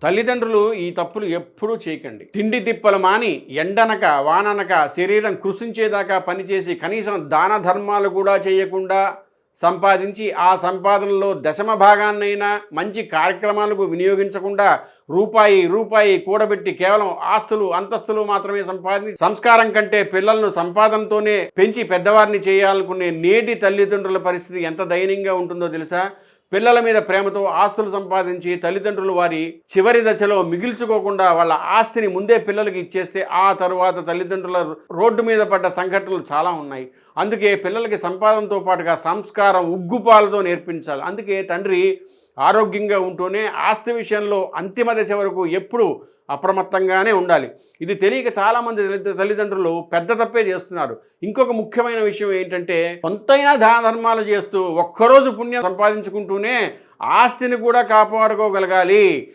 తల్లిదండ్రులు ఈ తప్పులు ఎప్పుడూ చేయకండి. తిండి తిప్పలు మాని ఎండనక వాననక శరీరం కృషించేదాకా పనిచేసి కనీసం దాన ధర్మాలు కూడా చేయకుండా సంపాదించి ఆ సంపాదనలో దశమ భాగాన్నైనా మంచి కార్యక్రమాలకు వినియోగించకుండా రూపాయి రూపాయి కూడబెట్టి కేవలం ఆస్తులు అంతస్తులు మాత్రమే సంపాదించి సంస్కారం కంటే పిల్లలను సంపాదనతోనే పెంచి పెద్దవారిని చేయాలనుకునే నేటి తల్లిదండ్రుల పరిస్థితి ఎంత దయనీయంగా ఉంటుందో తెలుసా? పిల్లల మీద ప్రేమతో ఆస్తులు సంపాదించి తల్లిదండ్రులు వారి చివరి దశలో మిగిల్చుకోకుండా వాళ్ళ ఆస్తిని ముందే పిల్లలకి ఇచ్చేస్తే ఆ తరువాత తల్లిదండ్రుల రోడ్డు మీద పడ్డ సంఘటనలు చాలా ఉన్నాయి. అందుకే పిల్లలకి సంపాదనతో పాటుగా సంస్కారం ఉగ్గుపాలతో నేర్పించాలి. అందుకే తండ్రి ఆరోగ్యంగా ఉంటూనే ఆస్తి విషయంలో అంతిమ దశ వరకు ఎప్పుడు అప్రమత్తంగానే ఉండాలి. ఇది తెలియక చాలామంది తల్లిదండ్రులు పెద్ద తప్పే చేస్తున్నారు. ఇంకొక ముఖ్యమైన విషయం ఏంటంటే, కొంతైనా దాన ధర్మాలు చేస్తూ ఒక్కరోజు పుణ్యం సంపాదించుకుంటూనే ఆస్తిని కూడా కాపాడుకోగలగాలి.